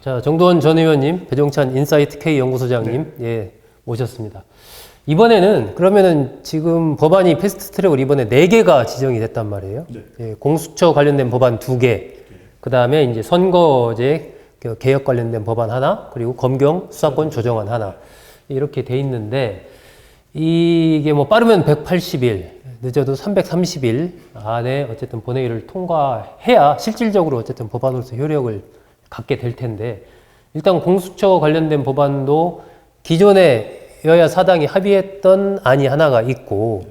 자, 정도원 전 의원님, 배종찬 인사이트 K 연구소장님, 예, 모셨습니다. 이번에는 그러면은 지금 법안이 패스트 트랙으로 이번에 4개가 지정이 됐단 말이에요. 네. 예, 공수처 관련된 법안 2개, 그 다음에 이제 선거제 개혁 관련된 법안 하나, 그리고 검경 수사권 조정안 하나, 이렇게 돼 있는데, 이게 뭐 빠르면 180일, 늦어도 330일 안에 어쨌든 본회의를 통과해야 실질적으로 어쨌든 법안으로서 효력을 갖게 될 텐데, 일단 공수처 관련된 법안도 기존에 여야 사당이 합의했던 안이 하나가 있고,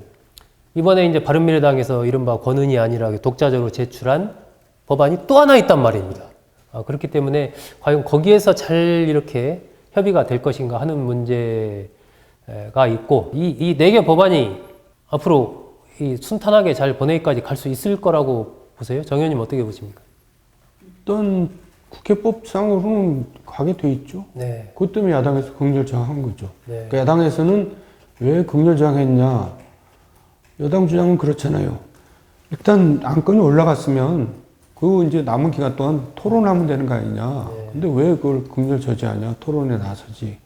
이번에 이제 바른미래당에서 이른바 권은희 안이라 독자적으로 제출한 법안이 또 하나 있단 말입니다. 그렇기 때문에 과연 거기에서 잘 이렇게 협의가 될 것인가 하는 문제가 있고, 이 4개 법안이 앞으로 이 순탄하게 잘 본회의까지 갈 수 있을 거라고 보세요? 정 의원님 어떻게 보십니까? 일단 국회법상으로는 가게 돼 있죠. 네. 그것 때문에 야당에서 긍정 저항한 거죠. 네. 그러니까 야당에서는 왜 긍정 저항했냐? 여당 주장은 그렇잖아요. 일단 안건이 올라갔으면 그 이제 남은 기간 동안 토론하면 되는 거 아니냐. 네. 근데 왜 그걸 긍정 저지하냐? 토론에 나서지.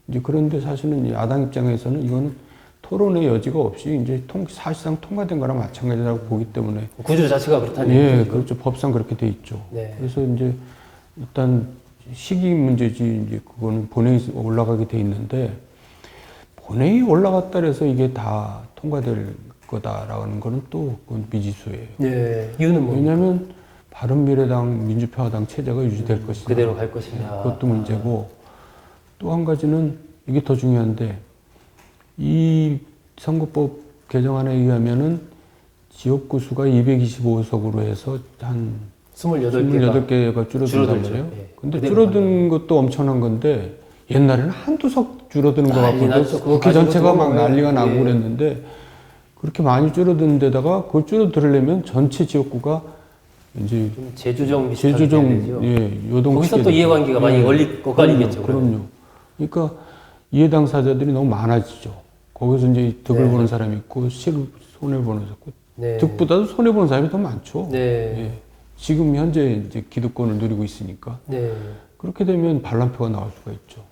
이제 그런데 사실은 야당 입장에서는 이거는 토론의 여지가 없이 이제 사실상 통과된 거랑 마찬가지라고 보기 때문에 구조 자체가 그렇다는 예, 얘기죠. 그렇죠. 법상 그렇게 돼 있죠. 네. 그래서 이제 일단 시기 문제지 이제 그거는 본회의 올라가게 돼 있는데 본회의 올라갔다 그래서 이게 다 통과될 거다라는 거는 또 그건 미지수예요. 네. 이유는 뭐? 왜냐하면 바른미래당, 민주평화당 체제가 유지될 것이냐 그대로 갈 것이냐. 그것도 문제고 또 한 가지는 이게 더 중요한데 이 선거법 개정안에 의하면은 지역구 수가 225석으로 해서 한 28개가 줄어든단 말이에요. 예. 근데 줄어든 것도 엄청난 건데 옛날에는 한두 석 줄어드는 거 난리 갖고도 났죠. 그거 국회 전체가 막 가지고도 난리가 나고 예. 그랬는데 그렇게 많이 줄어드는 데다가 그걸 줄어들려면 전체 지역구가 이제 좀 제주정 비슷하게 제주정 돼야 되죠. 예, 요동 거기서 또 이해관계가 많이 엇갈리겠죠. 그럼요. 그러니까 이해 당사자들이 너무 많아지죠. 거기서 이제 득을 네. 보는 사람이 있고 손해 보는 사람이 있고 네. 득보다도 손해 보는 사람이 더 많죠. 네. 예. 지금 현재 이제 기득권을 누리고 있으니까 네. 그렇게 되면 반란표가 나올 수가 있죠.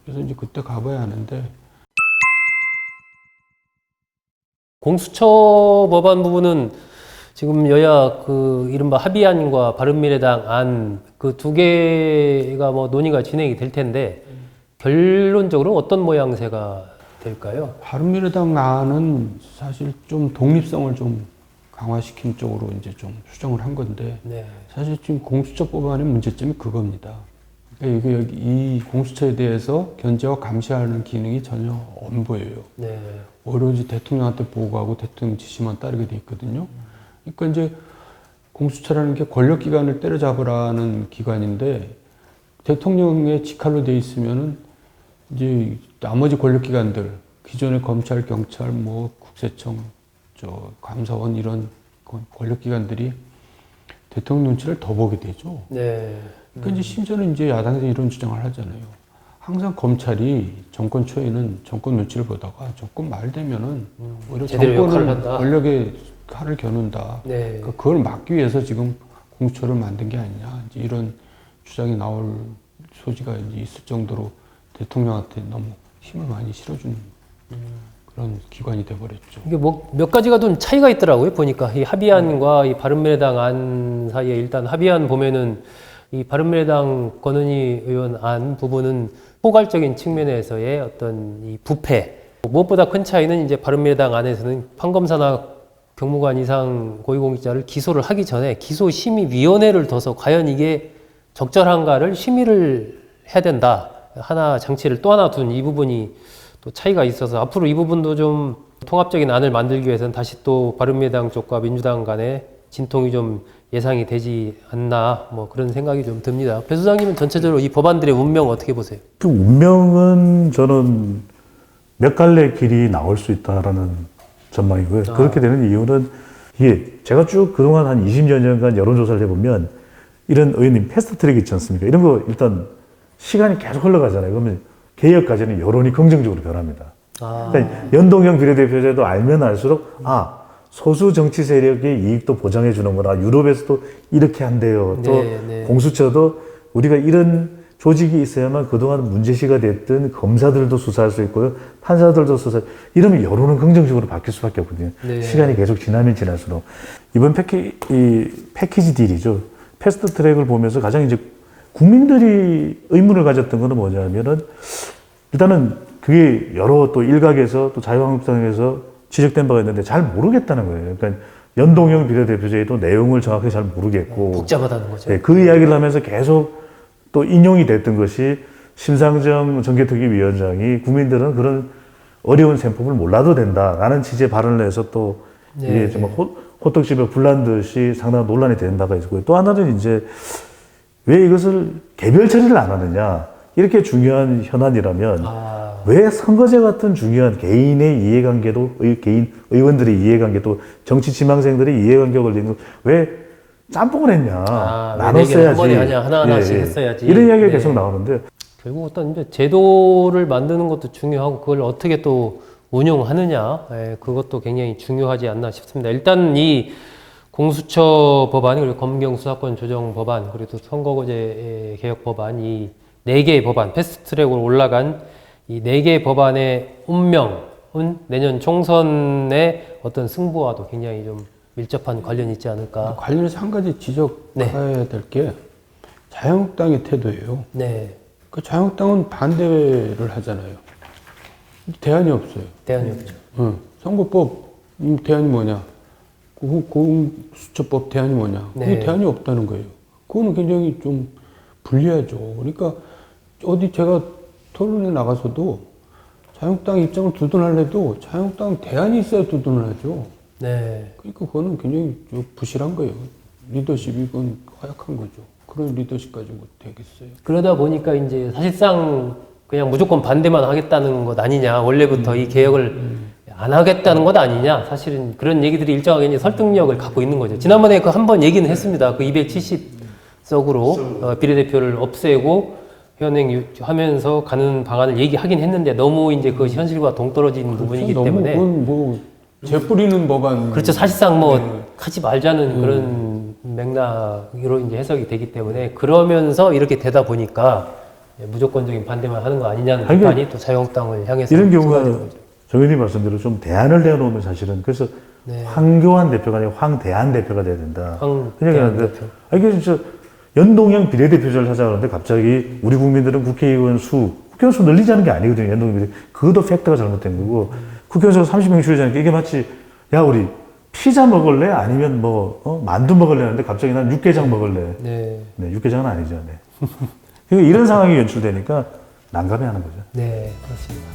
그래서 이제 그때 가봐야 하는데 공수처 법안 부분은 지금 여야 그 이른바 합의안과 바른미래당 안 그 2개가 뭐 논의가 진행이 될 텐데 결론적으로 어떤 모양새가 될까요? 바른미래당 안은 사실 좀 독립성을 좀 강화시킨 쪽으로 이제 좀 수정을 한 건데 네. 사실 지금 공수처 법안의 문제점이 그겁니다. 그러니까 이게 여기 이 공수처에 대해서 견제와 감시하는 기능이 전혀 안 보여요. 네. 오로지 대통령한테 보고하고 대통령 지시만 따르게 돼 있거든요. 그러니까 이제 공수처라는 게 권력기관을 때려잡으라는 기관인데 대통령의 직할로 돼 있으면은 이제 나머지 권력기관들 기존의 검찰, 경찰, 뭐 국세청, 감사원 이런 권력기관들이 대통령 눈치를 더 보게 되죠. 네. 그러니까 이제 심지어는 이제 야당에서 이런 주장을 하잖아요. 항상 검찰이 정권 초에는 정권 눈치를 보다가 정권 말 되면은 오히려 제대로 역할을 정권을 한다. 권력의 칼을 겨눈다. 네. 그러니까 그걸 막기 위해서 지금 공수처를 만든 게 아니냐. 이제 이런 주장이 나올 소지가 이제 있을 정도로 대통령한테 너무 힘을 많이 실어준 그런 기관이 돼버렸죠. 이게 뭐 몇 가지가 좀 차이가 있더라고요. 보니까 이 합의안과 이 바른미래당 안 사이에 일단 합의안 보면은 이 바른미래당 권은희 의원 안 부분은 포괄적인 측면에서의 어떤 이 부패. 무엇보다 큰 차이는 이제 바른미래당 안에서는 판검사나 경무관 이상 고위공직자를 기소를 하기 전에 기소심의위원회를 둬서 과연 이게 적절한가를 심의를 해야 된다. 하나 장치를 또 하나 둔 이 부분이 또 차이가 있어서 앞으로 이 부분도 좀 통합적인 안을 만들기 위해서는 다시 또 바른미래당 쪽과 민주당 간에 진통이 좀 예상이 되지 않나 뭐 그런 생각이 좀 듭니다. 배 소장님은 전체적으로 이 법안들의 운명 어떻게 보세요? 그 운명은 저는 몇 갈래 길이 나올 수 있다라는 전망이고요. 그렇게 되는 이유는 이게 제가 쭉 그동안 한 20여 년간 여론조사를 해보면 이런 의원님 패스트 트랙 있지 않습니까? 이런 거 일단 시간이 계속 흘러가잖아요. 그러면 개혁 과제는 여론이 긍정적으로 변합니다. 그러니까 연동형 비례대표제도 알면 알수록 소수 정치 세력의 이익도 보장해 주는구나. 유럽에서도 이렇게 한대요. 또 네, 네. 공수처도 우리가 이런 조직이 있어야만 그동안 문제시가 됐던 검사들도 수사할 수 있고요. 판사들도 이러면 여론은 긍정적으로 바뀔 수밖에 없거든요. 네. 시간이 계속 지나면 지날수록. 이번 패키지 딜이죠. 패스트 트랙을 보면서 가장 이제 국민들이 의문을 가졌던 거는 뭐냐면은 일단은 그게 여러 또 일각에서 또 자유한국당에서 지적된 바가 있는데 잘 모르겠다는 거예요. 그러니까 연동형 비례대표제도 내용을 정확히 잘 모르겠고 복잡하다는 거죠. 네, 그 이야기를 하면서 계속 또 인용이 됐던 것이 심상정 정개특위위원장이 국민들은 그런 어려운 셈법을 몰라도 된다라는 취지의 발언을 해서 또 네, 이게 정말 호떡집에 불난 듯이 상당한 논란이 된 바가 있고요. 또 하나는 이제 왜 이것을 개별 처리를 안 하느냐 이렇게 중요한 현안이라면 왜 선거제 같은 중요한 개인의 이해관계도 개인 의원들의 이해관계도 정치 지망생들의 이해관계가 걸리는 왜 짬뽕을 했냐 나눠 써야지 한 번에 하냐 하나하나씩 했어야지 이런 이야기가 네. 계속 나오는데 결국 어떤 이제 제도를 만드는 것도 중요하고 그걸 어떻게 또 운용하느냐 그것도 굉장히 중요하지 않나 싶습니다. 일단 이 공수처 법안 그리고 검경 수사권 조정 법안 그리고 또 선거제 개혁 법안 이 4개의 법안 패스트트랙으로 올라간 이 4개의 법안의 운명은 내년 총선의 어떤 승부와도 굉장히 좀 밀접한 관련이 있지 않을까. 관련해서 한 가지 지적해야 될 게 자유한국당의 태도예요. 네, 그 자유한국당은 반대를 하잖아요. 대안이 없어요. 대안이 없죠. 선거법 대안이 뭐냐? 공수처법 대안이 뭐냐? 그게 네. 대안이 없다는 거예요. 그거는 굉장히 좀 불리하죠. 그러니까 어디 제가 토론에 나가서도 자유한국당 입장을 두둔하려도 자유한국당 대안이 있어야 두둔을 하죠. 네, 그러니까 그거는 굉장히 좀 부실한 거예요. 리더십이 그건 허약한 거죠. 그런 리더십 가지고 되겠어요. 그러다 보니까 이제 사실상 그냥 무조건 반대만 하겠다는 것 아니냐. 원래부터 이 개혁을 안 하겠다는 것 아니냐. 사실은 그런 얘기들이 일정하게 이제 설득력을 갖고 있는 거죠. 지난번에 그 한 번 얘기는 했습니다. 그 270석으로 비례대표를 없애고 현행하면서 가는 방안을 얘기하긴 했는데 너무 이제 그 현실과 동떨어진 부분이기 너무 때문에 그건 뭐 재뿌리는 법안. 그렇죠. 사실상 뭐 하지 말자는 그런 맥락으로 이제 해석이 되기 때문에 그러면서 이렇게 되다 보니까 무조건적인 반대만 하는 거 아니냐는 아니, 비판이 또 자유한국당을 향해서 이런 경우가 쏟아지는 거죠. 정 의원님 말씀대로 좀 대안을 내놓으면 사실은 그래서 네. 황교안 대표가 아니라 황대안 대표가 돼야 된다. 그냥 황대안 하는데 대표. 이게 진짜 연동형 비례대표제를 하자 그러는데 갑자기 우리 국민들은 국회의원 수 늘리자는 게 아니거든요. 연동형 비례. 그것도 팩트가 잘못된 거고 국회의원수가 30명 줄이자니까 이게 마치 야 우리 피자 먹을래? 아니면 뭐 만두 먹을래? 하는데 갑자기 난 육개장 먹을래. 네. 네, 육개장은 아니죠. 네. 그러니까 이런 상황이 연출되니까 난감해하는 거죠. 네, 그렇습니다.